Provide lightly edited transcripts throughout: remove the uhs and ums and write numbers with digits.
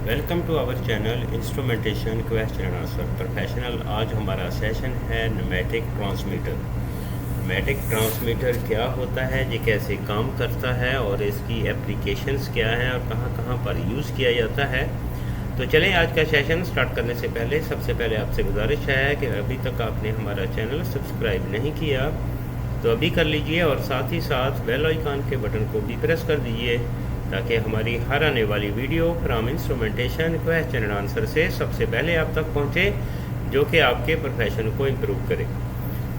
Welcome to our channel instrumentation question and answer professional. आज हमारा session है pneumatic transmitter. Pneumatic transmitter क्या होता है, ये कैसे काम करता है और इसकी एप्लीकेशंस क्या हैं और कहाँ कहाँ पर यूज़ किया जाता है। तो चलें, आज का सेशन स्टार्ट करने से पहले सबसे पहले आपसे गुजारिश है कि अभी तक आपने हमारा चैनल सब्सक्राइब नहीं किया तो अभी कर लीजिए और साथ ही साथ बेल आइकन के बटन को भी प्रेस कर दीजिए ताकि हमारी हर आने वाली video from instrumentation question and answer से सबसे पहले आप तक पहुंचे, जो कि आपके प्रोफेशन को इम्प्रूव करे।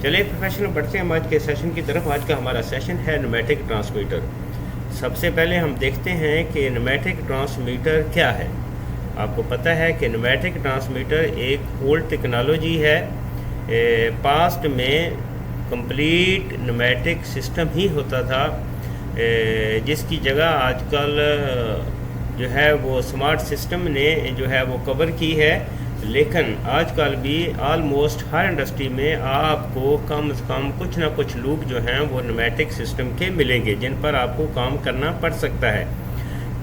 चलिए प्रोफेशनल बढ़ते हैं आज के सेशन की तरफ। आज का हमारा सेशन है न्यूमेटिक ट्रांसमीटर। सबसे पहले हम देखते हैं कि न्यूमेटिक ट्रांसमीटर क्या है। आपको पता है कि न्यूमेटिक ट्रांसमीटर एक ओल्ड टेक्नोलॉजी है। पास्ट में कंप्लीट न्यूमेटिक सिस्टम ही होता था, जिसकी जगह आजकल जो है वो स्मार्ट सिस्टम ने जो है वो कवर की है। लेकिन आजकल भी ऑलमोस्ट हर इंडस्ट्री में आपको कम से कम कुछ ना कुछ लूप जो हैं वो न्यूमेटिक सिस्टम के मिलेंगे, जिन पर आपको काम करना पड़ सकता है।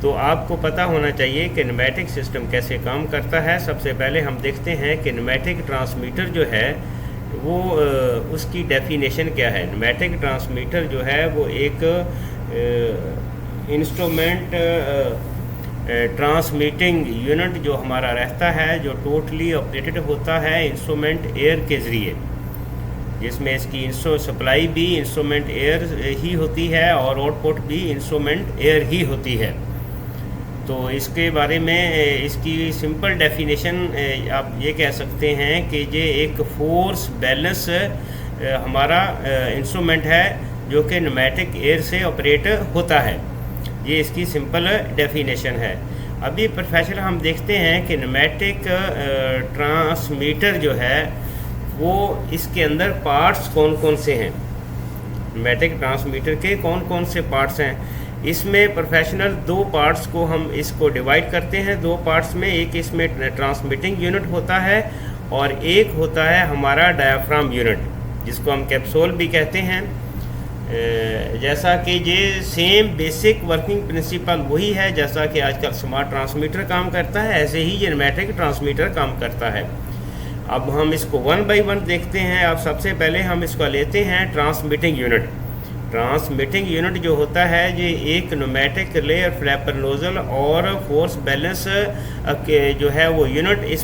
तो आपको पता होना चाहिए कि न्यूमेटिक सिस्टम कैसे काम करता है। सबसे पहले हम देखते हैं कि न्यूमेटिक ट्रांसमीटर जो है वो उसकी डेफिनेशन क्या है। न्यूमेटिक ट्रांसमीटर जो है वो एक इंस्ट्रूमेंट ट्रांसमिटिंग यूनिट जो हमारा रहता है, जो टोटली ऑपरेटेड होता है इंस्ट्रूमेंट एयर के ज़रिए, जिसमें इसकी सप्लाई भी इंस्ट्रूमेंट एयर ही होती है और आउटपुट भी इंस्ट्रूमेंट एयर ही होती है। तो इसके बारे में इसकी सिंपल डेफिनेशन आप ये कह सकते हैं कि ये एक फोर्स बैलेंस हमारा इंस्ट्रूमेंट है जो कि न्यूमेटिक एयर से ऑपरेट होता है। ये इसकी सिंपल डेफिनेशन है। अभी प्रोफेशनल हम देखते हैं कि न्यूमेटिक ट्रांसमीटर जो है वो इसके अंदर पार्ट्स कौन कौन से हैं। न्यूमेटिक ट्रांसमीटर के कौन कौन से पार्ट्स हैं। इसमें प्रोफेशनल दो पार्ट्स को हम इसको डिवाइड करते हैं। दो पार्ट्स में एक इसमें ट्रांसमिटिंग यूनिट होता है और एक होता है हमारा डायाफ्राम यूनिट, जिसको हम कैप्सूल भी कहते हैं। जैसा कि ये सेम बेसिक वर्किंग प्रिंसिपल वही है जैसा कि आजकल स्मार्ट ट्रांसमीटर काम करता है, ऐसे ही ये न्यूमेटिक ट्रांसमीटर काम करता है। अब हम इसको वन बाय वन देखते हैं। अब सबसे पहले हम इसको लेते हैं ट्रांसमिटिंग यूनिट। ट्रांसमिटिंग यूनिट जो होता है ये एक न्यूमेटिक लेयर फ्लैपर नोजल और फोर्स बैलेंस जो है वो यूनिट इस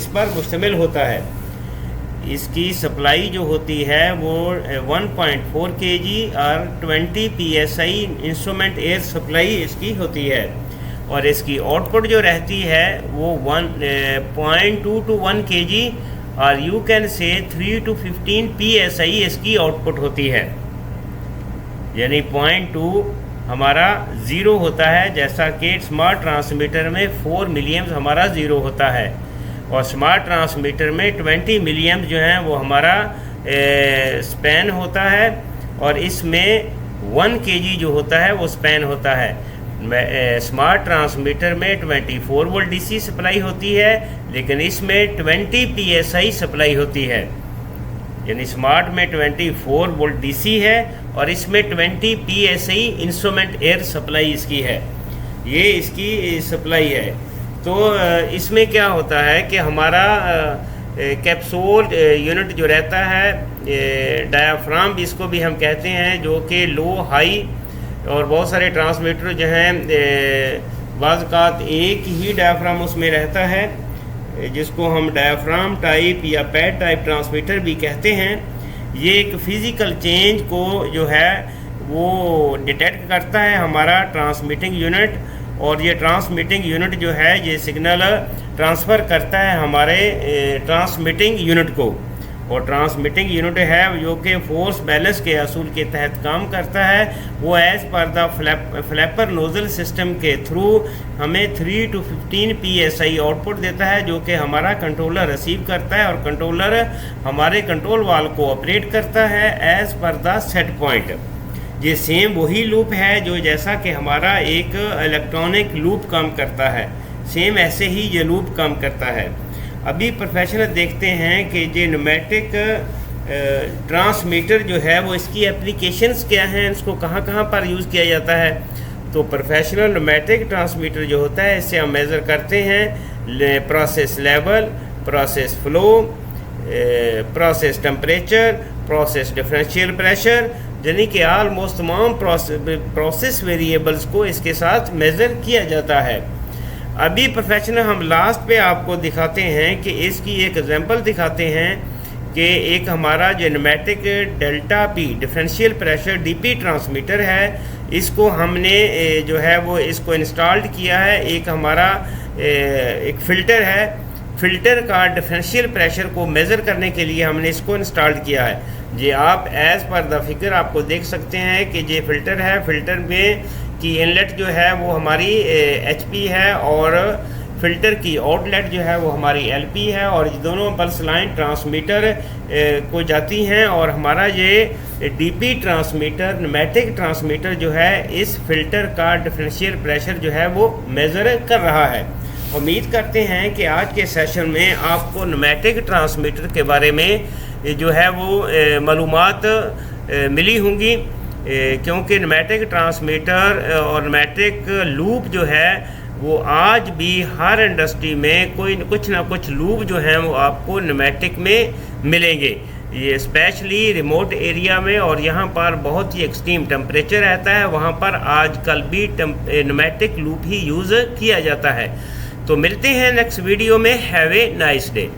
पर मुश्तमिल होता है। इसकी सप्लाई जो होती है वो 1.4 kg और 20 psi इंस्ट्रूमेंट एयर सप्लाई इसकी होती है। और इसकी आउटपुट जो रहती है वो 0.2 to 1 kg और you can say 3 to 15 psi इसकी आउटपुट होती है। यानी 0.2 हमारा ज़ीरो होता है, जैसा कि स्मार्ट ट्रांसमीटर में 4 मिलियम्स हमारा ज़ीरो होता है और स्मार्ट ट्रांसमीटर में 20 मिलियम्स जो हैं वो हमारा स्पैन होता है और इसमें 1 kg जो होता है वो स्पैन होता है। स्मार्ट ट्रांसमीटर में 24 वोल्ट डीसी सप्लाई होती है, लेकिन इसमें 20 psi सप्लाई होती है। यानी स्मार्ट में 24 वोल्ट डीसी है और इसमें 20 psi इंस्ट्रूमेंट एयर सप्लाई इसकी है। ये इसकी सप्लाई है। तो इसमें क्या होता है कि हमारा कैप्सूल यूनिट जो रहता है, डायाफ्राम इसको भी हम कहते हैं, जो कि लो हाई और बहुत सारे ट्रांसमीटर जो हैं बाज़ एक ही डायाफ्राम उसमें रहता है, जिसको हम डायाफ्राम टाइप या पैड टाइप ट्रांसमीटर भी कहते हैं। ये एक फ़िज़िकल चेंज को जो है वो डिटेक्ट करता है हमारा ट्रांसमिटिंग यूनिट, और ये ट्रांसमिटिंग यूनिट जो है ये सिग्नल ट्रांसफ़र करता है हमारे ट्रांसमिटिंग यूनिट को। और ट्रांसमिटिंग यूनिट है जो कि फोर्स बैलेंस के असूल के तहत काम करता है। वो as per the flapper nozzle system के थ्रू हमें 3 to 15 psi आउटपुट देता है, जो कि हमारा कंट्रोलर रिसीव करता है और कंट्रोलर हमारे कंट्रोल वाल को ऑपरेट करता है as per the set point. ये सेम वही लूप है जो जैसा कि हमारा एक इलेक्ट्रॉनिक लूप काम करता है, सेम ऐसे ही ये लूप काम करता है। अभी प्रोफेशनल देखते हैं कि ये न्यूमेटिक ट्रांसमीटर जो है वो इसकी एप्लीकेशंस क्या हैं, इसको कहाँ कहाँ पर यूज़ किया जाता है। तो प्रोफेशनल न्यूमेटिक ट्रांसमीटर जो होता है इससे हम मेज़र करते हैं process level, process flow, process temperature, process differential pressure, यानी कि ऑलमोस्ट तमाम प्रोसेस वेरिएबल्स को इसके साथ मेज़र किया जाता है। अभी प्रोफेशनल हम लास्ट पे आपको दिखाते हैं कि इसकी एक एग्जांपल दिखाते हैं कि एक हमारा जो pneumatic delta P differential pressure DP transmitter है, इसको हमने जो है वो इसको इंस्टॉल्ड किया है। एक हमारा एक फ़िल्टर है, फ़िल्टर का डिफरेंशियल प्रेशर को मेज़र करने के लिए हमने इसको इंस्टॉल किया है। ये आप एज़ पर द फिगर आपको देख सकते हैं कि ये फ़िल्टर है। फ़िल्टर में की इनलेट जो है वो हमारी HP है और फ़िल्टर की आउटलेट जो है वो हमारी LP है, और ये दोनों पल्स लाइन ट्रांसमीटर को जाती हैं, और हमारा ये DP ट्रांसमीटर न्यूमेटिक ट्रांसमीटर जो है इस फ़िल्टर का डिफरेंशियल प्रेशर जो है वो मेज़र कर रहा है। उम्मीद करते हैं कि आज के सेशन में आपको न्यूमेटिक ट्रांसमीटर के बारे में जो है वो मालूमात मिली होंगी, क्योंकि न्यूमेटिक ट्रांसमीटर और न्यूमेटिक लूप जो है वो आज भी हर इंडस्ट्री में कुछ ना कुछ लूप जो हैं वो आपको न्यूमेटिक में मिलेंगे, ये स्पेशली रिमोट एरिया में, और यहाँ पर बहुत ही एक्सट्रीम टेम्परेचर रहता है, वहाँ पर आजकल भी न्यूमेटिक लूप ही यूज़ किया जाता है। तो मिलते हैं नेक्स्ट वीडियो में। Have a nice day.